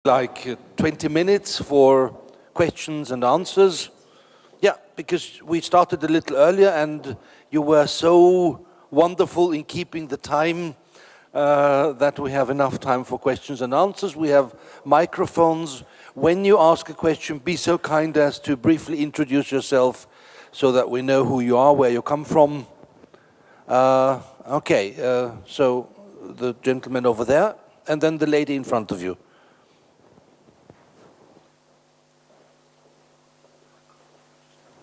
like 20 minutes for questions and answers. Yeah, because we started a little earlier and you were so wonderful in keeping the time that we have enough time for questions and answers. We have microphones. When you ask a question, be so kind as to briefly introduce yourself so that we know who you are, where you come from. So the gentleman over there, and then the lady in front of you.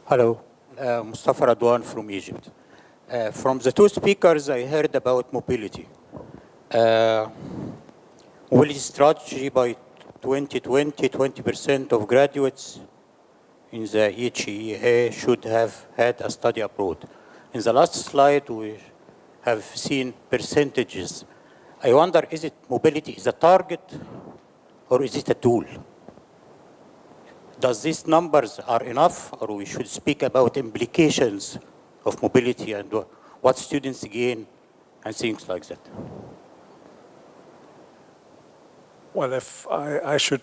Hello, Mustafa Radwan from Egypt. From the two speakers, I heard about mobility. Mobility strategy by 2020, 20% of graduates in the HEA should have had a study abroad. In the last slide, we have seen percentages. I wonder, is it mobility is a target or is it a tool? Does these numbers are enough, or we should speak about implications of mobility and what students gain and things like that? Well, if I should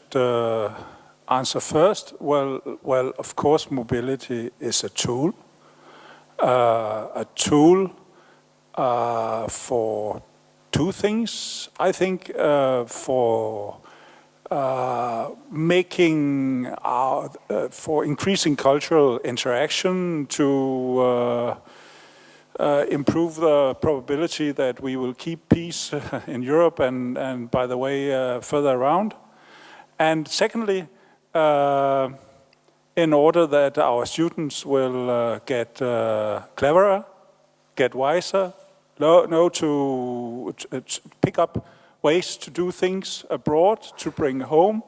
answer first, well, of course, mobility is a tool for two things. I think for increasing cultural interaction, to improve the probability that we will keep peace in Europe and by the way, further around. And secondly, in order that our students will get cleverer, get wiser, know to pick up ways to do things abroad, to bring home,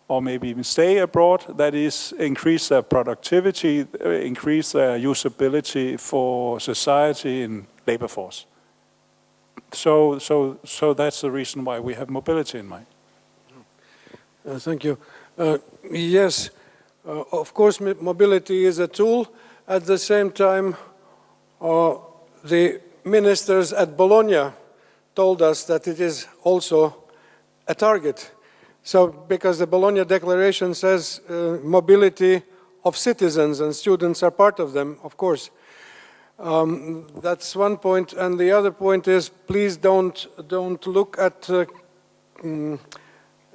or maybe even stay abroad. That is, increase their productivity, increase their usability for society and labor force. So that's the reason why we have mobility in mind. Thank you. Yes, of course, mobility is a tool. At the same time, the ministers at Bologna told us that it is also a target. So, because the Bologna Declaration says mobility of citizens, and students are part of them, of course. That's one point, and the other point is, please don't look at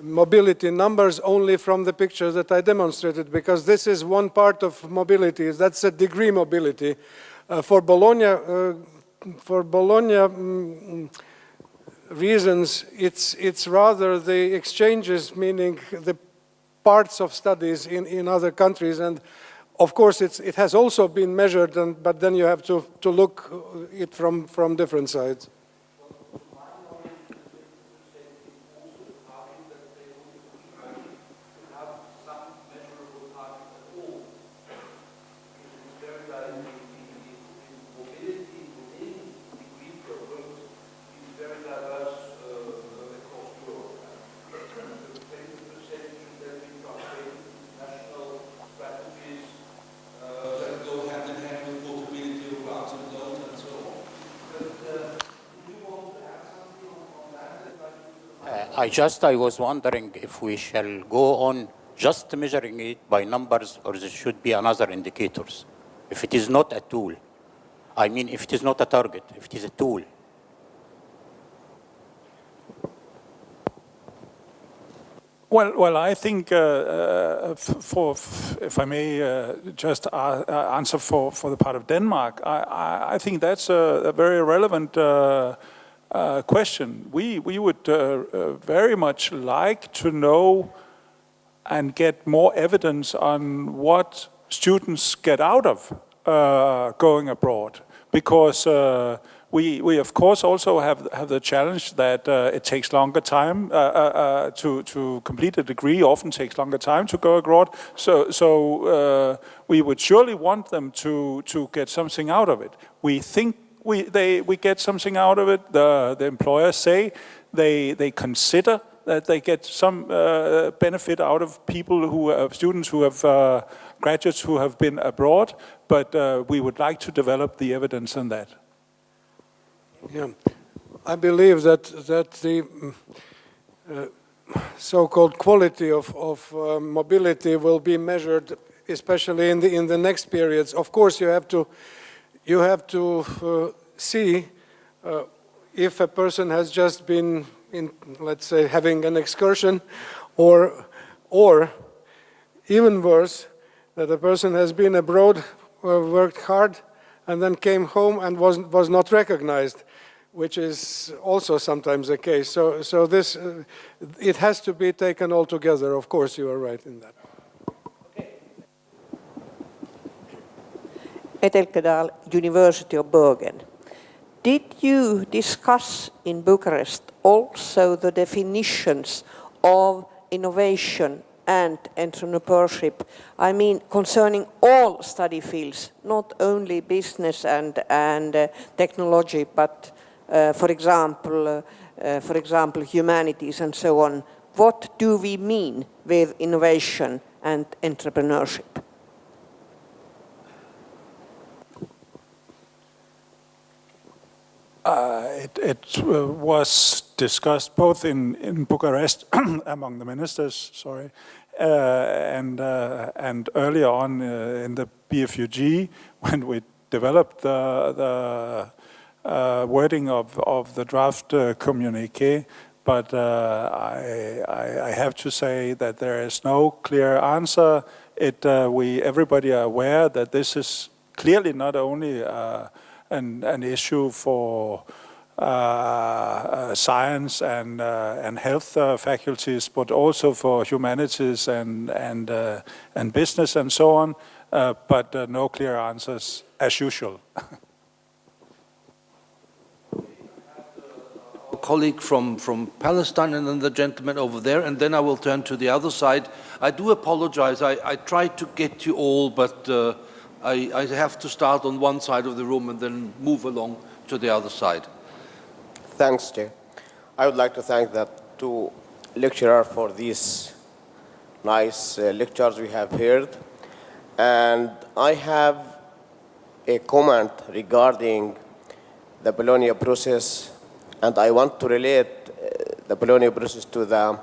mobility numbers only from the picture that I demonstrated, because this is one part of mobility. That's a degree mobility. For Bologna reasons, it's rather the exchanges, meaning the parts of studies in other countries, and of course it has also been measured, but then you have to look it from different sides. I was wondering if we shall go on just measuring it by numbers, or there should be another indicators. If it is not a tool, I mean, if it is not a target, if it is a tool. Well, I think, if I may just answer for the part of Denmark, I think that's a very relevant question. We would very much like to know and get more evidence on what students get out of going abroad, because we of course also have the challenge that it takes longer time to complete a degree. Often takes longer time to go abroad. So we would surely want them to get something out of it. We think we get something out of it. The employers say they consider that they get some benefit out of people who have students who have graduates who have been abroad, but we would like to develop the evidence on that. Yeah, I believe that the so-called quality of mobility will be measured, especially in the next periods. Of course, you have to see if a person has just been in, let's say, having an excursion, or even worse, that a person has been abroad, worked hard, and then came home and was not recognized, which is also sometimes the case. So this, it has to be taken all together. Of course, you are right in that. Etelkedal, University of Bergen. Did you discuss in Bucharest also the definitions of innovation and entrepreneurship? I mean, concerning all study fields, not only business and technology, but for example, humanities and so on. What do we mean with innovation and entrepreneurship? It was discussed both in Bucharest among the ministers, and earlier on in the BFUG when we developed the wording of the draft communique. But I have to say that there is no clear answer. Everybody are aware that this is clearly not only an issue for science and health faculties, but also for humanities and business and so on. But no clear answers as usual. Colleague from Palestine and then the gentleman over there, and then I will turn to the other side. I do apologize. I tried to get you all, but I have to start on one side of the room and then move along to the other side. Thanks, Chair. I would like to thank the two lecturers for these nice lectures we have heard. And I have a comment regarding the Bologna process, and I want to relate the Bologna process to the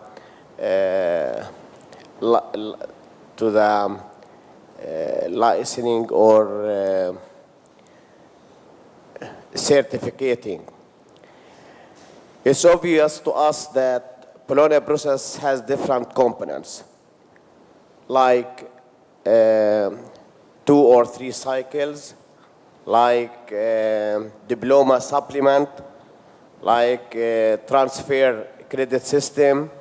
licensing or certificating. It's obvious to us that Bologna process has different components, like 2 or 3 cycles, like diploma supplement, like transfer credit system,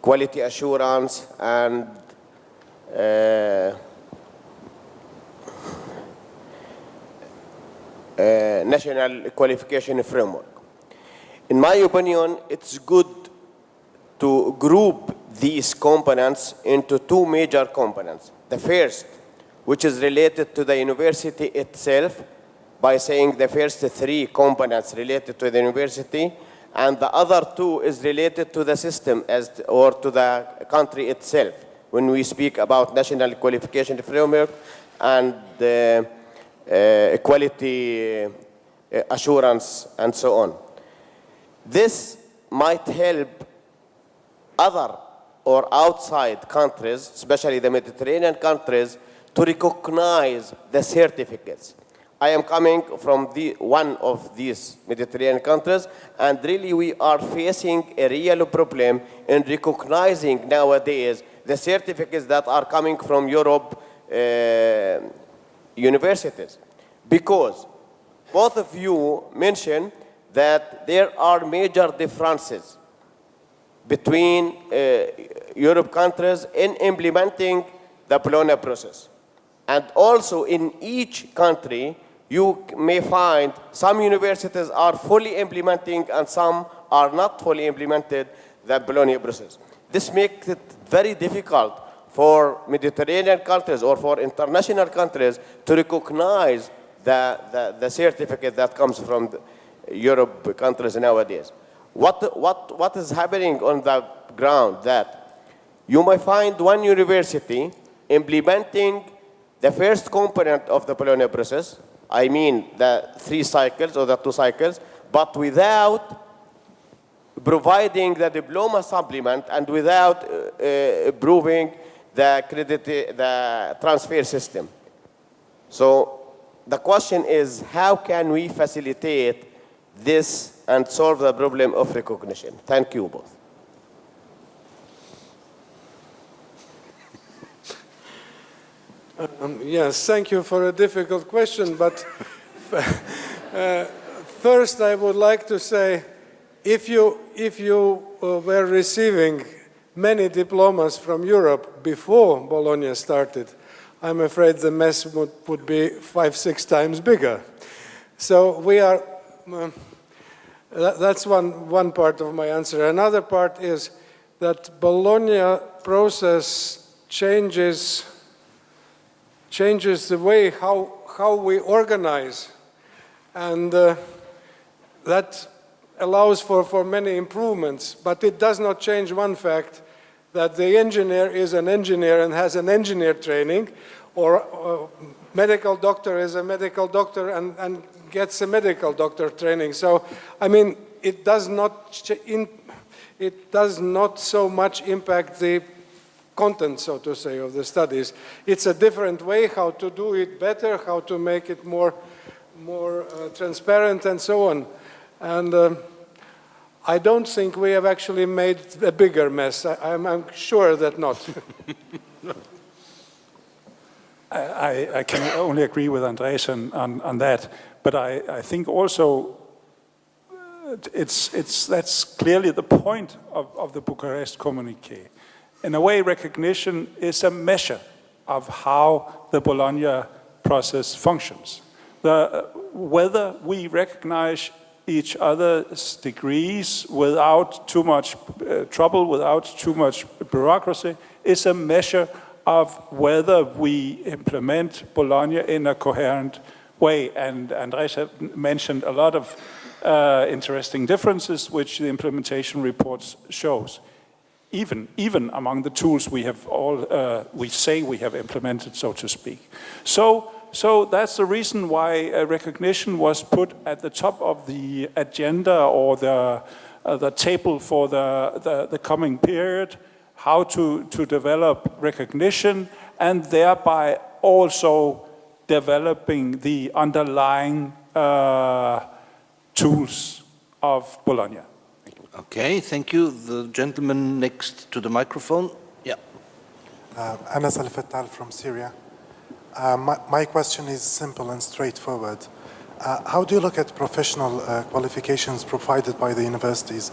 quality assurance, and national qualification framework. In my opinion, it's good to group these components into 2 major components. The first, which is related to the university itself, by saying the first 3 components related to the university, and the other 2 is related to the system or to the country itself, when we speak about national qualification framework and quality assurance and so on. This might help other or outside countries, especially the Mediterranean countries, to recognize the certificates. I am coming from one of these Mediterranean countries, and really we are facing a real problem in recognizing nowadays the certificates that are coming from Europe universities. Because both of you mentioned that there are major differences between Europe countries in implementing the Bologna process. And also in each country, you may find some universities are fully implementing and some are not fully implemented the Bologna process. This makes it very difficult for Mediterranean countries or for international countries to recognize the certificate that comes from the Europe countries nowadays. What is happening on the ground that you might find one university implementing the first component of the Bologna process, I mean the 3 cycles or the 2 cycles, but without providing the diploma supplement and without proving the transfer system. So the question is, how can we facilitate this and solve the problem of recognition? Thank you both. Yes, thank you for a difficult question, but first I would like to say, if you were receiving many diplomas from Europe before Bologna started, I'm afraid the mess would be 5-6 times bigger. So we are, that's one part of my answer. Another part is that Bologna process changes the way how we organize, and that allows for many improvements, but it does not change one fact, that the engineer is an engineer and has an engineer training, or medical doctor is a medical doctor and gets a medical doctor training. So, I mean, it does not so much impact the content, so to say, of the studies. It's a different way how to do it better, how to make it more transparent and so on. And I don't think we have actually made a bigger mess. I'm sure that not. I can only agree with Andres on that, but I think also that's clearly the point of the Bucharest communiqué. In a way, recognition is a measure of how the Bologna process functions. Whether we recognize each other's degrees without too much trouble, without too much bureaucracy, is a measure of whether we implement Bologna in a coherent way. And Andres mentioned a lot of interesting differences which the implementation report shows. Even among the tools we have we say we have implemented, so to speak. So that's the reason why recognition was put at the top of the agenda or the table for the coming period, how to develop recognition and thereby also developing the underlying tools of Bologna. Okay, thank you. The gentleman next to the microphone. Yeah. Anas Al-Fattal from Syria. My question is simple and straightforward. How do you look at professional qualifications provided by the universities?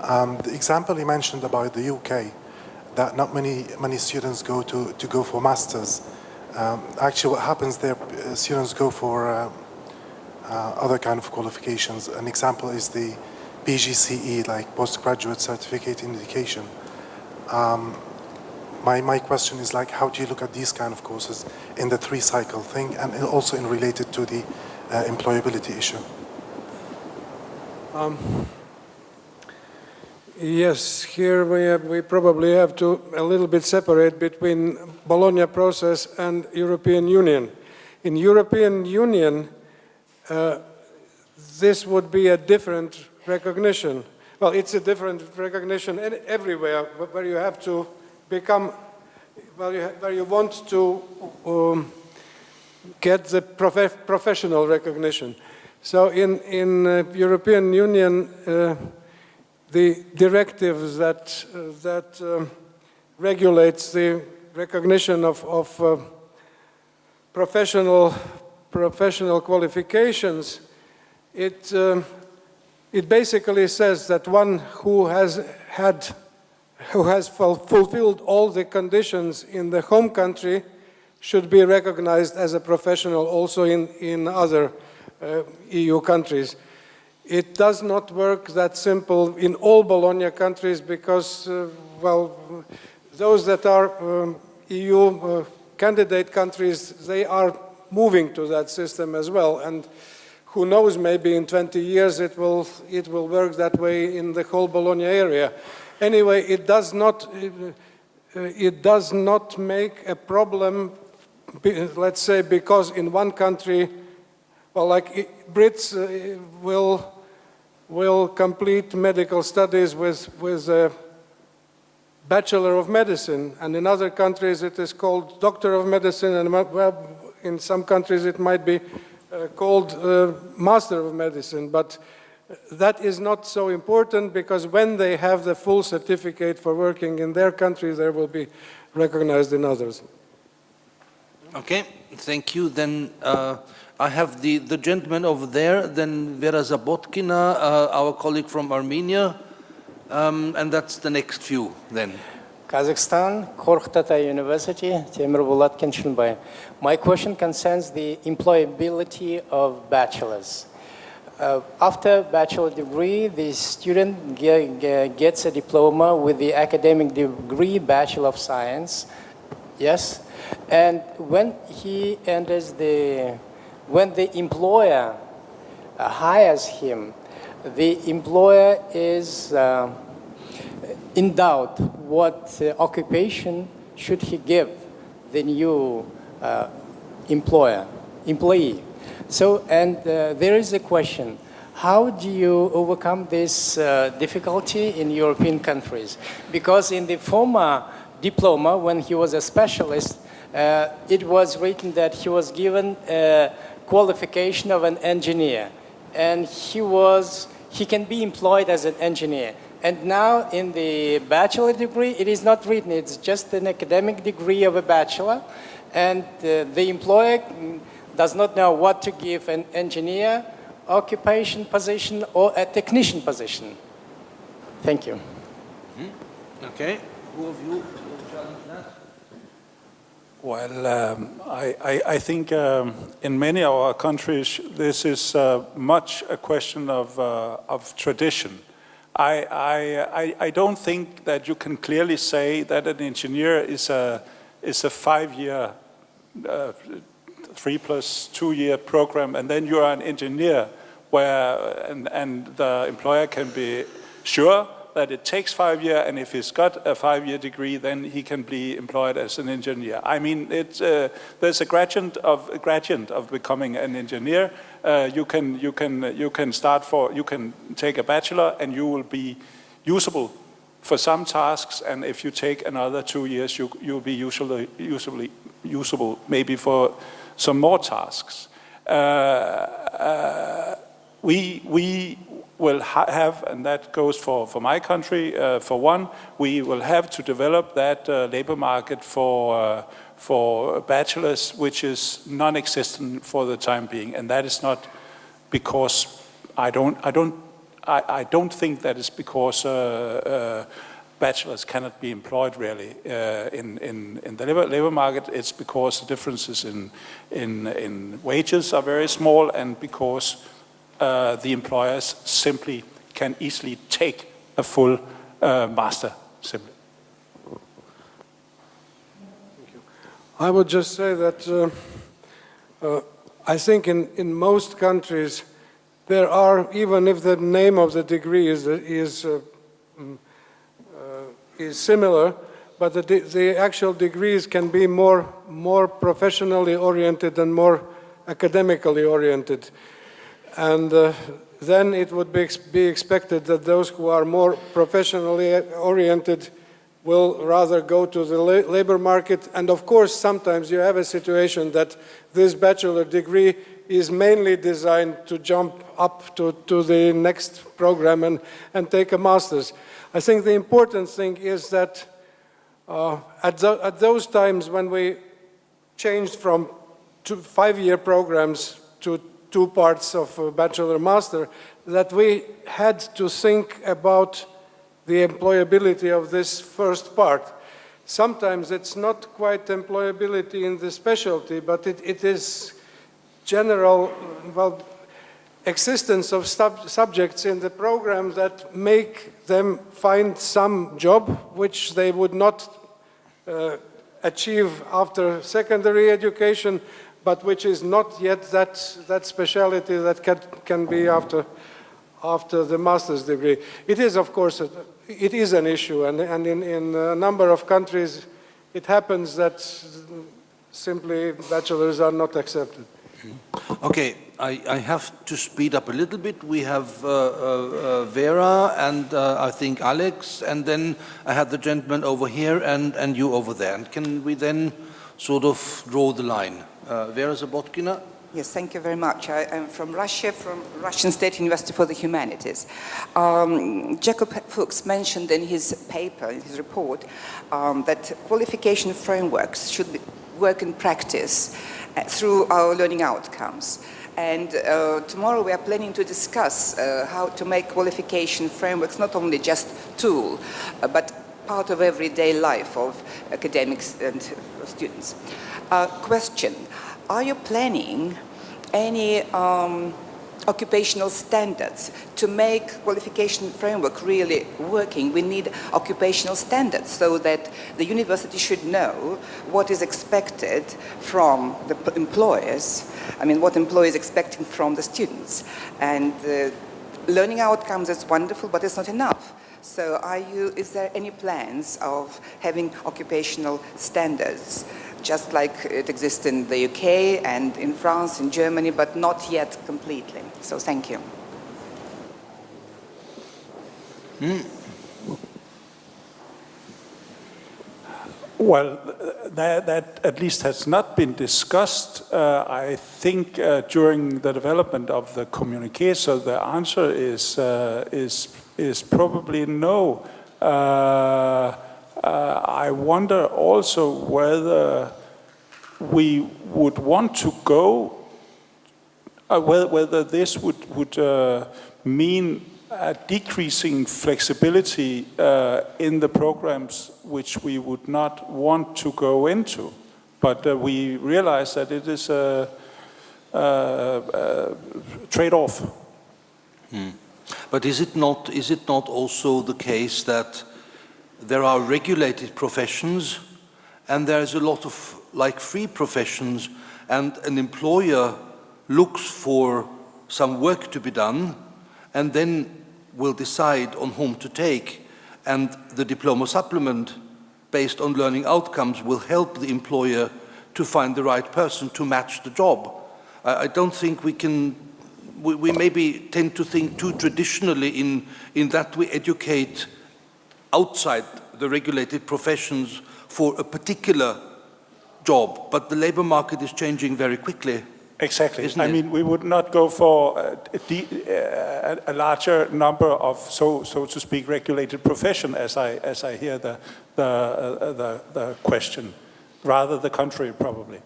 The example you mentioned about the UK, that not many students go to go for masters. Actually, what happens there, students go for other kind of qualifications. An example is the PGCE, like postgraduate certificate in education. My question is, like, how do you look at these kind of courses in the 3-cycle thing, and also in related to the employability issue? Yes, here we probably have to a little bit separate between Bologna process and European Union. In European Union, this would be a different recognition. Well, it's a different recognition everywhere, where you have to become, where you want to get the professional recognition. So in European Union, the directives that regulates the recognition of professional qualifications, it basically says that one who has fulfilled all the conditions in the home country should be recognized as a professional also in other EU countries. It does not work that simple in all Bologna countries because, well, those that are EU candidate countries, they are moving to that system as well. And who knows, maybe in 20 years it will work that way in the whole Bologna area. Anyway, it does not make a problem, let's say, because in one country, well, like Brits will will complete medical studies with a Bachelor of Medicine, and in other countries it is called Doctor of Medicine, and well, in some countries it might be called Master of Medicine, but that is not so important because when they have the full certificate for working in their country, they will be recognized in others. Okay, thank you. Then I have the gentleman over there, then Vera Zabotkina, our colleague from Armenia, and that's the next few then. Kazakhstan, Korkhtata University, Temir Bulatkin Chunbay. My question concerns the employability of bachelors. After bachelor degree, the student gets a diploma with the academic degree, Bachelor of Science, yes? And when he enters when the employer hires him, the employer is in doubt what occupation should he give the new employee. So, and there is a question, how do you overcome this difficulty in European countries? Because in the former diploma, when he was a specialist, it was written that he was given a qualification of an engineer, and he can be employed as an engineer. And now in the bachelor degree, it is not written, it's just an academic degree of a bachelor, and the employer does not know what to give an engineer occupation position or a technician position. Thank you. Okay, who of you will challenge that? Well, I think in many of our countries, this is much a question of tradition. I don't think that you can clearly say that an engineer is a 5-year, 3+2 year program, and then you are an engineer and the employer can be sure that it takes 5 years, and if he's got a 5-year degree, then he can be employed as an engineer. I mean, there's a gradient of becoming an engineer. You can take a bachelor, and you will be usable for some tasks, and if you take another 2 years, you'll be usable maybe for some more tasks. We will have, and that goes for my country, for one, we will have to develop that labor market for bachelors, which is non-existent for the time being, and that is not because I don't think that is because bachelors cannot be employed really in the labor market. It's because the differences in wages are very small, and because the employers simply can easily take a full master, simply. Thank you. I would just say that I think in most countries there are, even if the name of the degree is similar, but the actual degrees can be more professionally oriented and more academically oriented. And then it would be expected that those who are more professionally oriented will rather go to the labor market. And of course, sometimes you have a situation that this bachelor degree is mainly designed to jump up to the next program and take a master's. I think the important thing is that at those times when we changed from 5-year programs to 2 parts of bachelor master, that we had to think about the employability of this first part. Sometimes it's not quite employability in the specialty, but it is general, well, existence of subjects in the program that make them find some job which they would not achieve after secondary education, but which is not yet that specialty that can be after the master's degree. It is, of course, it is an issue, and in a number of countries it happens that simply bachelors are not accepted. Okay, I have to speed up a little bit. We have Vera and I think Alex, and then I have the gentleman over here and you over there. And can we then sort of draw the line? Vera Zabotkina? Yes, thank you very much. I'm from Russia, from Russian State University for the Humanities. Jacob Fuchs mentioned in his paper, in his report, that qualification frameworks should work in practice through our learning outcomes. And tomorrow we are planning to discuss how to make qualification frameworks not only just tool, but part of everyday life of academics and students. Question, are you planning any occupational standards to make qualification framework really working? We need occupational standards so that the university should know what is expected from the employers. I mean, what employers expecting from the students. And learning outcomes is wonderful, but it's not enough. So is there any plans of having occupational standards, just like it exists in the UK and in France, in Germany, but not yet completely? So thank you. Well, that at least has not been discussed, I think, during the development of the communique. So the answer is probably no. I wonder also whether we would want to go, whether this would mean decreasing flexibility in the programs which we would not want to go into. But we realize that it is a trade-off. But is it not also the case that there are regulated professions and there is a lot of like free professions, and an employer looks for some work to be done and then will decide on whom to take, and the diploma supplement based on learning outcomes will help the employer to find the right person to match the job. I don't think we maybe tend to think too traditionally in that we educate outside the regulated professions for a particular job, but the labor market is changing very quickly. Exactly. I mean, we would not go for a larger number of, so to speak, regulated profession, as I hear the question. Rather the contrary, probably.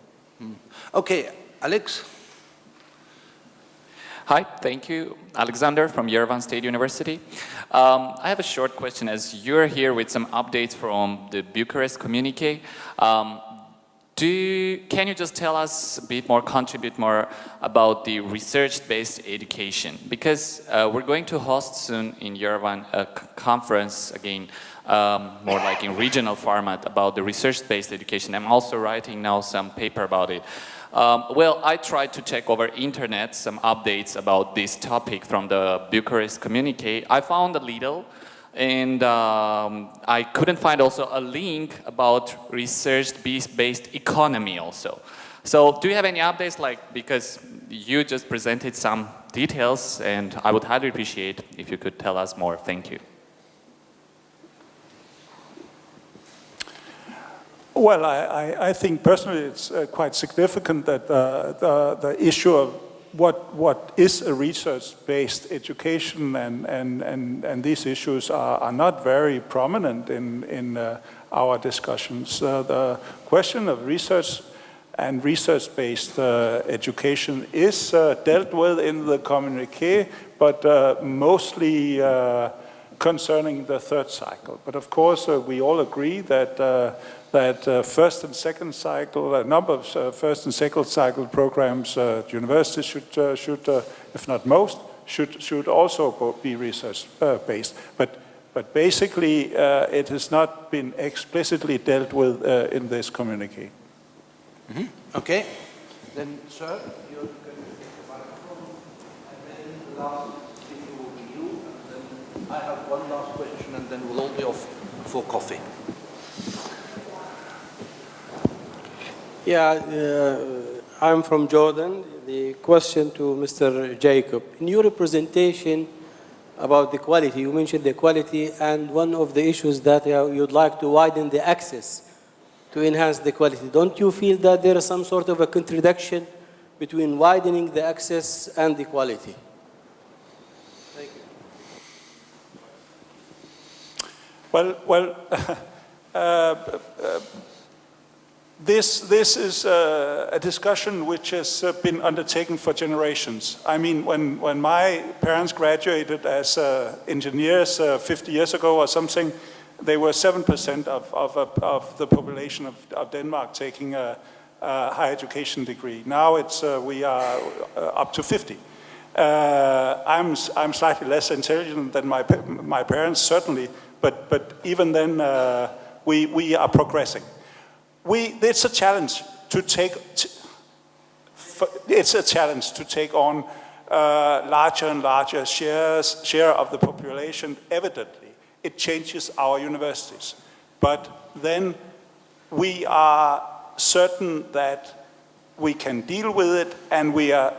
Okay, Alex. Hi, thank you. Alexander from Yerevan State University. I have a short question. As you're here with some updates from the Bucharest communique, can you just tell us a bit more, contribute more about the research-based education? Because we're going to host soon in Yerevan a conference, again, more like in regional format, about the research-based education. I'm also writing now some paper about it. Well, I tried to check over internet some updates about this topic from the Bucharest communique. I found a little, and I couldn't find also a link about research-based economy also. So do you have any updates, because you just presented some details, and I would highly appreciate if you could tell us more. Thank you. Well, I think personally it's quite significant that the issue of what is a research-based education and these issues are not very prominent in our discussions. The question of research and research-based education is dealt with in the communique, but mostly concerning the third cycle. But of course, we all agree that first and second cycle, a number of first and second cycle programs, universities should, if not most, should also be research-based. But basically, it has not been explicitly dealt with in this communique. Mm-hmm. Okay. Then, sir, you're going to take the microphone, and then the last speaker will be you, and then I have one last question, and then we'll all be off for coffee. Yeah, I'm from Jordan. The question to Mr. Jacob. In your presentation about the quality, you mentioned the quality, and one of the issues that you'd like to widen the access to enhance the quality. Don't you feel that there is some sort of a contradiction between widening the access and the quality? Thank you. Well, this is a discussion which has been undertaken for generations. I mean, when my parents graduated as engineers 50 years ago or something, they were 7% of the population of Denmark taking a higher education degree. Now we are up to 50. I'm slightly less intelligent than my parents, certainly, but even then we are progressing. It's a challenge to take. It's a challenge to take on larger and larger share of the population. Evidently, it changes our universities, but then we are certain that we can deal with it, and we are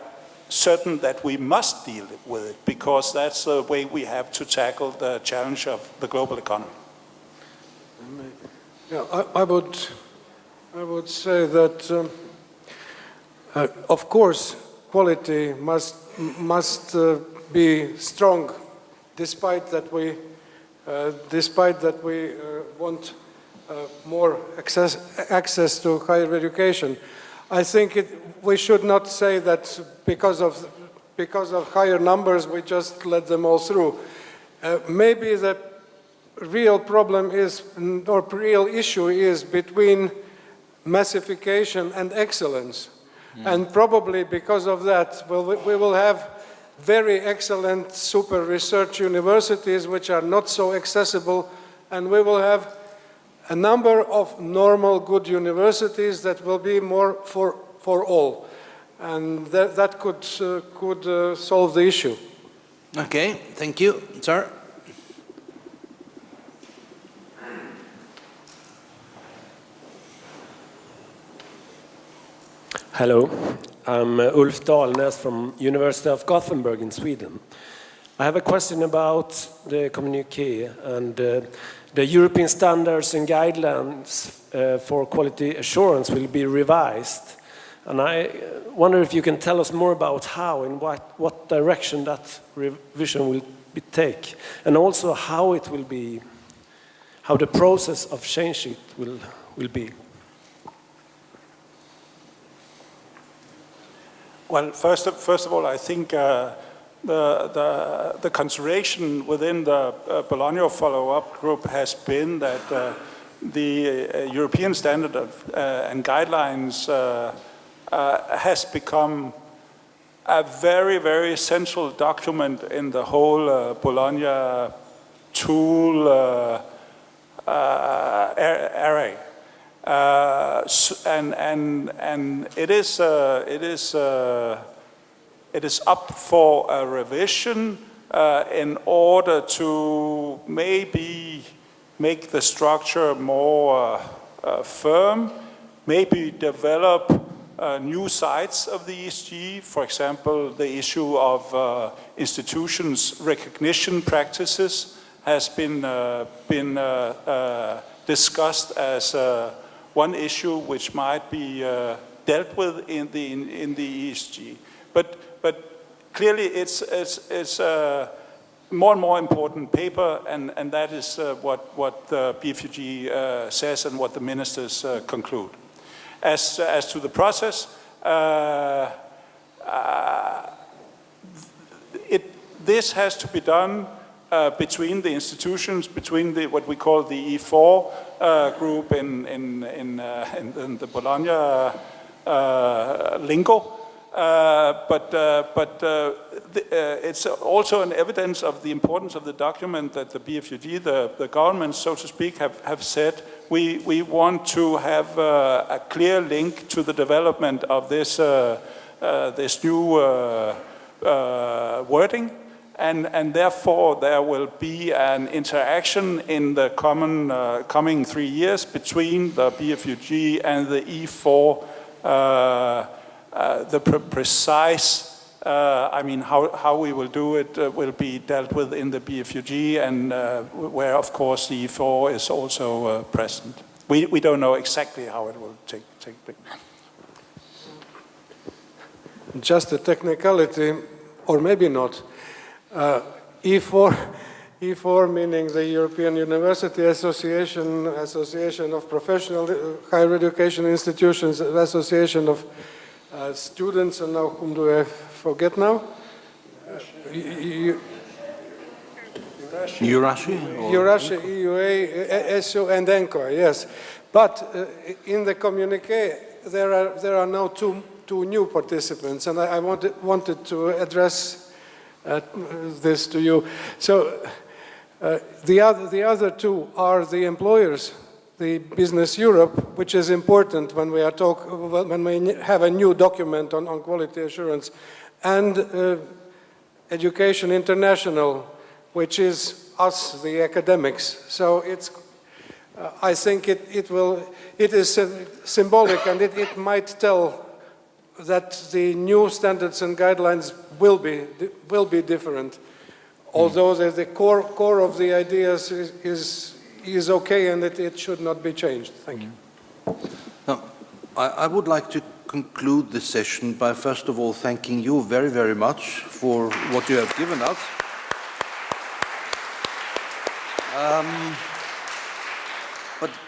certain that we must deal with it, because that's the way we have to tackle the challenge of the global economy. Yeah, I would say that, of course, quality must be strong, despite that we want more access to higher education. I think we should not say that because of higher numbers we just let them all through. Maybe the real problem is, or real issue is, between massification and excellence. And probably because of that, we will have very excellent super research universities which are not so accessible, and we will have a number of normal good universities that will be more for all. And that could solve the issue. Okay, thank you. Sir? Hello, I'm Ulf Dahlnäs from University of Gothenburg in Sweden. I have a question about the communiqué and the European standards and guidelines for quality assurance will be revised. And I wonder if you can tell us more about how and what direction that revision will take, and also how it will be, how the process of change it will be. Well, first of all, I think the consideration within the Bologna follow-up group has been that the European standard and guidelines has become a very, very central document in the whole Bologna tool array. And it is up for a revision in order to maybe make the structure more firm, maybe develop new sides of the ESG. For example, the issue of institutions' recognition practices has been discussed as one issue which might be dealt with in the ESG, but clearly it's more and more important paper, and that is what the BFUG says and what the ministers conclude. As to the process, this has to be done between the institutions, between what we call the E4 group in the Bologna lingo, but it's also an evidence of the importance of the document that the BFUG, the government, so to speak, have said. We want to have a clear link to the development of this new wording. And therefore, there will be an interaction in the coming 3 years between the BFUG and the E4 precise, I mean, how we will do it will be dealt with in the BFUG, and where, of course, the E4 is also present. We don't know exactly how it will take place. Just a technicality, or maybe not. E4 meaning the European University Association, Association of Professional Higher Education Institutions, Association of Students, and now whom do I forget now? Eurashi? Eurashi, EUA, ESO, and ENCOI, yes. But in the communique, there are now two new participants, and I wanted to address this to you. So the other two are the employers, the Business Europe, which is important when we have a new document on quality assurance, and Education International, which is us, the academics. So I think it is symbolic, and it might tell that the new standards and guidelines will be different. Although the core of the ideas is okay, and it should not be changed. Thank you. Now, I would like to conclude this session by first of all thanking you very, very much for what you have given us.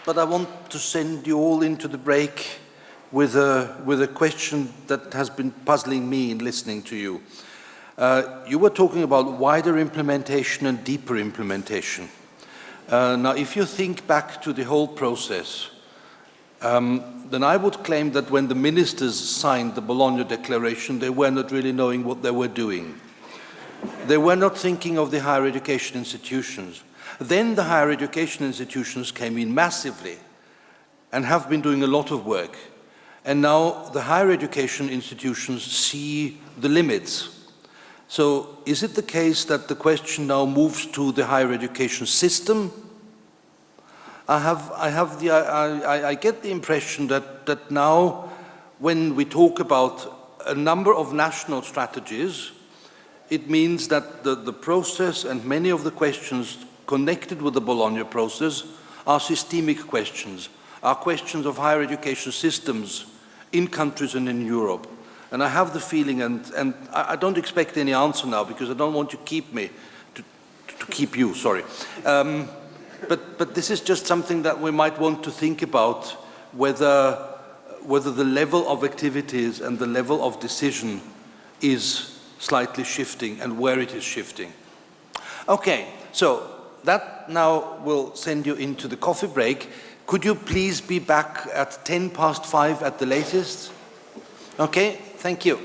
But I want to send you all into the break with a question that has been puzzling me in listening to you. You were talking about wider implementation and deeper implementation. Now, if you think back to the whole process, then I would claim that when the ministers signed the Bologna Declaration, they were not really knowing what they were doing. They were not thinking of the higher education institutions. Then the higher education institutions came in massively and have been doing a lot of work. And now the higher education institutions see the limits. So is it the case that the question now moves to the higher education system? I get the impression that now when we talk about a number of national strategies, it means that the process and many of the questions connected with the Bologna process are systemic questions, are questions of higher education systems in countries and in Europe. And I have the feeling, and I don't expect any answer now because I don't want to keep you, sorry. But this is just something that we might want to think about, whether the level of activities and the level of decision is slightly shifting and where it is shifting. Okay, so that now will send you into the coffee break. Could you please be back at 5:10 at the latest? Okay, thank you.